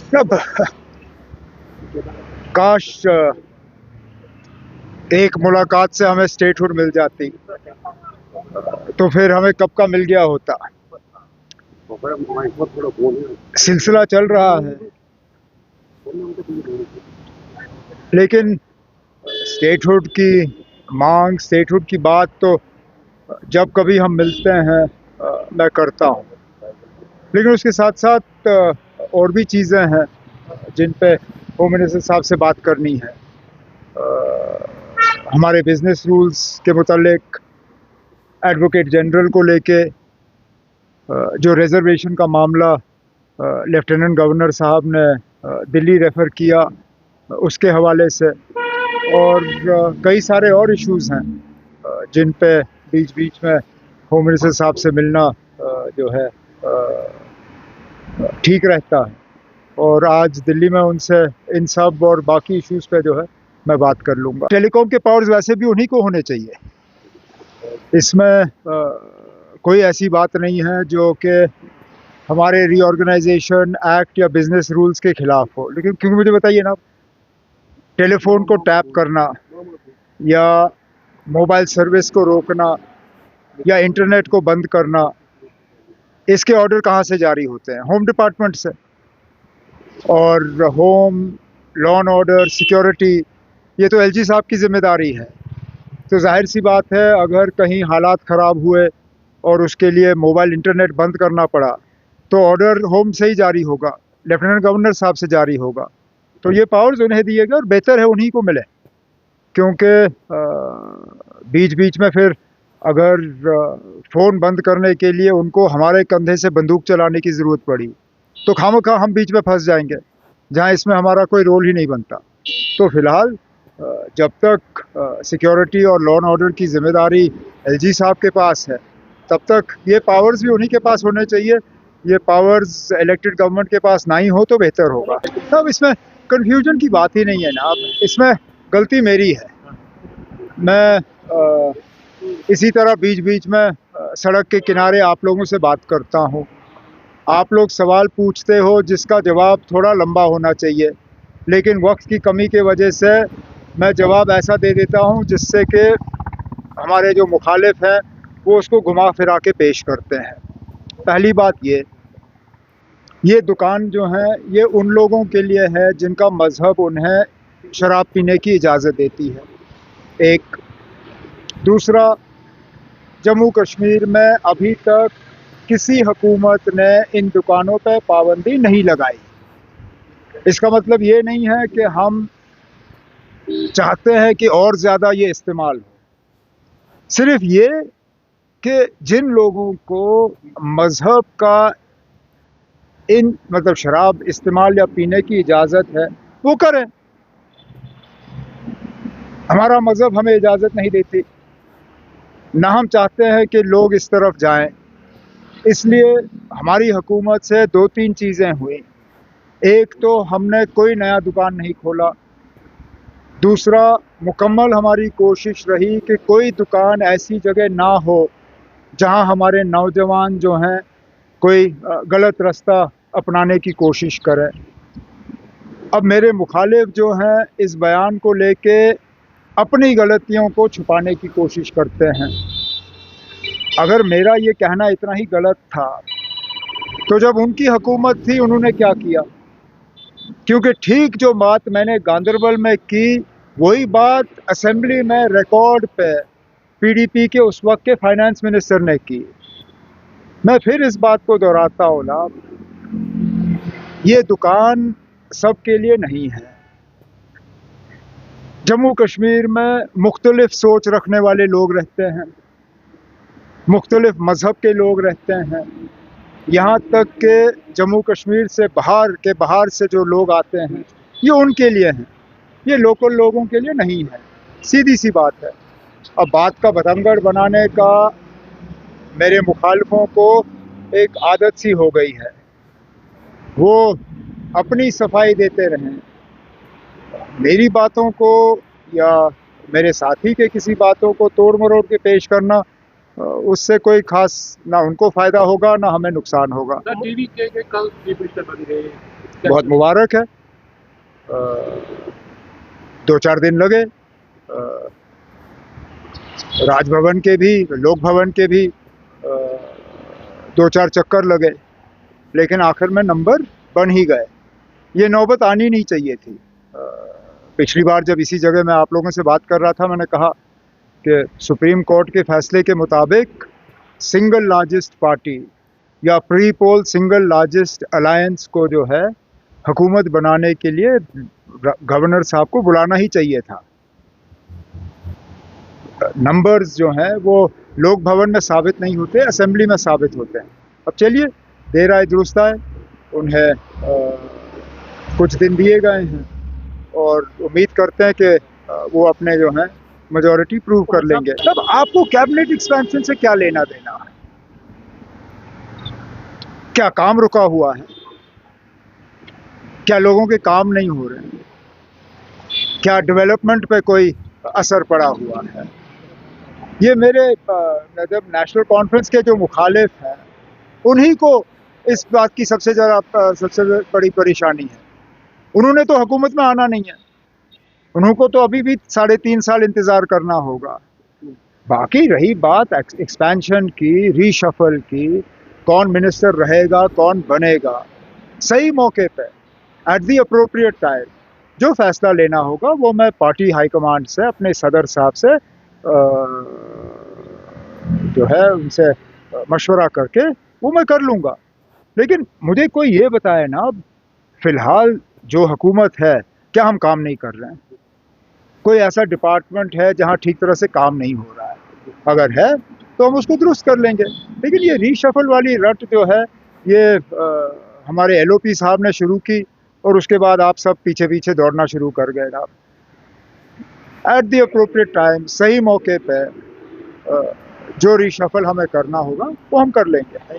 अब काश एक मुलाकात से हमें स्टेटहुड मिल जाती तो फिर हमें कब का मिल गया होता। सिलसिला चल रहा है, लेकिन स्टेटहुड की मांग, स्टेटहुड की बात तो जब कभी हम मिलते हैं मैं करता हूँ, लेकिन उसके साथ साथ और भी चीज़ें हैं जिन पे होम मिनिस्टर साहब से बात करनी है। हमारे बिजनेस रूल्स के मुतालिक एडवोकेट जनरल को लेके जो रिजर्वेशन का मामला लेफ्टिनेंट गवर्नर साहब ने दिल्ली रेफ़र किया, उसके हवाले से, और कई सारे और इश्यूज़ हैं जिन पे बीच बीच में होम मिनिस्टर साहब से मिलना जो है ठीक रहता है। और आज दिल्ली में उनसे इन सब और बाकी इश्यूज़ पे जो है मैं बात कर लूँगा। टेलीकॉम के पावर्स वैसे भी उन्हीं को होने चाहिए, इसमें कोई ऐसी बात नहीं है जो कि हमारे रीऑर्गेनाइजेशन एक्ट या बिजनेस रूल्स के खिलाफ हो। लेकिन क्योंकि मुझे बताइए ना, टेलीफोन को टैप करना या मोबाइल सर्विस को रोकना या इंटरनेट को बंद करना, इसके ऑर्डर कहाँ से जारी होते हैं? होम डिपार्टमेंट से। और home, law and order, security, ये तो एलजी साहब की जिम्मेदारी है। तो जाहिर सी बात है, अगर कहीं हालात ख़राब हुए और उसके लिए मोबाइल इंटरनेट बंद करना पड़ा तो ऑर्डर होम से ही जारी होगा, लेफ्टिनेंट गवर्नर साहब से जारी होगा। तो ये पावर्स उन्हें दिए गए और बेहतर है उन्हीं को मिले, क्योंकि बीच बीच में फिर अगर फ़ोन बंद करने के लिए उनको हमारे कंधे से बंदूक चलाने की ज़रूरत पड़ी तो खामखा हम बीच में फंस जाएंगे, जहां इसमें हमारा कोई रोल ही नहीं बनता। तो फिलहाल जब तक सिक्योरिटी और लॉ एंड ऑर्डर की जिम्मेदारी एलजी साहब के पास है, तब तक ये पावर्स भी उन्हीं के पास होने चाहिए। ये पावर्स इलेक्टेड गवर्नमेंट के पास ना ही हो तो बेहतर होगा। तब इसमें कन्फ्यूजन की बात ही नहीं है ना। अब इसमें गलती मेरी है, मैं इसी तरह बीच बीच में सड़क के किनारे आप लोगों से बात करता हूँ, आप लोग सवाल पूछते हो जिसका जवाब थोड़ा लंबा होना चाहिए, लेकिन वक्त की कमी की वजह से मैं जवाब ऐसा दे देता हूँ जिससे कि हमारे जो मुखालिफ हैं वो उसको घुमा फिरा के पेश करते हैं। पहली बात ये दुकान जो है ये उन लोगों के लिए है जिनका मज़हब उन्हें शराब पीने की इजाज़त देती है, एक। दूसरा, जम्मू कश्मीर में अभी तक किसी हुकूमत ने इन दुकानों पर पाबंदी नहीं लगाई। इसका मतलब ये नहीं है कि हम चाहते हैं कि और ज़्यादा ये इस्तेमाल हो, सिर्फ ये कि जिन लोगों को मज़हब का मतलब शराब इस्तेमाल या पीने की इजाज़त है वो करें। हमारा मज़हब हमें इजाज़त नहीं देती, ना हम चाहते हैं कि लोग इस तरफ जाएं। इसलिए हमारी हुकूमत से दो तीन चीज़ें हुई। एक तो हमने कोई नया दुकान नहीं खोला। दूसरा, मुकम्मल हमारी कोशिश रही कि कोई दुकान ऐसी जगह ना हो जहां हमारे नौजवान जो हैं कोई गलत रास्ता अपनाने की कोशिश करें। अब मेरे मुखालिफ जो हैं इस बयान को लेके अपनी गलतियों को छुपाने की कोशिश करते हैं। अगर मेरा ये कहना इतना ही गलत था तो जब उनकी हुकूमत थी उन्होंने क्या किया? क्योंकि ठीक जो बात मैंने गांदरबल में की वही बात असेंबली में रिकॉर्ड पे पीडीपी के उस वक्त के फाइनेंस मिनिस्टर ने की। मैं फिर इस बात को दोहराता हूँ ना, ये दुकान सबके लिए नहीं है। जम्मू कश्मीर में मुख्तलिफ सोच रखने वाले लोग रहते हैं, मुख्तलिफ मज़हब के लोग रहते हैं। यहाँ तक कि जम्मू कश्मीर से बाहर से जो लोग आते हैं ये उनके लिए हैं, ये लोकल लोगों के लिए नहीं है। सीधी सी बात है। अब बात का बतंगड़ बनाने का मेरे मुखालिफों को एक आदत सी हो गई है, वो अपनी सफाई देते रहें। मेरी बातों को या मेरे साथी के किसी बातों को तोड़ मरोड़ के पेश करना, उससे कोई खास ना उनको फ़ायदा होगा ना हमें नुकसान होगा। टीवी के कल चीफ मिनिस्टर बन गए, बहुत मुबारक है। 2-4 दिन लगे, राजभवन के भी, लोक भवन के भी 2-4 चक्कर लगे, लेकिन आखिर में नंबर बन ही गए। ये नौबत आनी नहीं चाहिए थी। पिछली बार जब इसी जगह मैं आप लोगों से बात कर रहा था, मैंने कहा कि सुप्रीम कोर्ट के फैसले के मुताबिक सिंगल लार्जेस्ट पार्टी या pre poll single largest alliance को जो है हुकूमत बनाने के लिए गवर्नर साहब को बुलाना ही चाहिए था। नंबर्स जो हैं वो लोक भवन में साबित नहीं होते, असेंबली में साबित होते हैं। अब चलिए, देर आए दुरुस्त आए, उन्हें कुछ दिन दिए गए हैं और उम्मीद करते हैं कि वो अपने जो है मेजॉरिटी प्रूव कर लेंगे। तब आपको कैबिनेट एक्सपेंशन से क्या लेना देना है? क्या काम रुका हुआ है? क्या लोगों के काम नहीं हो रहे हैं? क्या डेवलपमेंट पे कोई असर पड़ा हुआ है? ये मेरे जब नेशनल कॉन्फ्रेंस के जो मुखालिफ हैं उन्हीं को इस बात की सबसे बड़ी परेशानी है। उन्होंने तो हुकूमत में आना नहीं है, उनको तो अभी भी 3.5 साल इंतज़ार करना होगा। बाकी रही बात एक्सपेंशन की, रीशफल की, कौन मिनिस्टर रहेगा, कौन बनेगा, सही मौके पे एट द अप्रोप्रिएट टाइम जो फैसला लेना होगा वो मैं पार्टी हाईकमांड से, अपने सदर साहब से जो है उनसे मशवरा करके वो मैं कर लूँगा। लेकिन मुझे कोई ये बताए ना, फ़िलहाल जो हुकूमत है क्या हम काम नहीं कर रहे हैं? कोई ऐसा डिपार्टमेंट है जहाँ ठीक तरह से काम नहीं हो रहा है? अगर है तो हम उसको दुरुस्त कर लेंगे। लेकिन ये रीशफल वाली रट जो है ये हमारे LOP साहब ने शुरू की और उसके बाद आप सब पीछे पीछे दौड़ना शुरू कर गए ना। एट द अप्रोप्रिएट टाइम, सही मौके पे जो रीशफल हमें करना होगा वो हम कर लेंगे।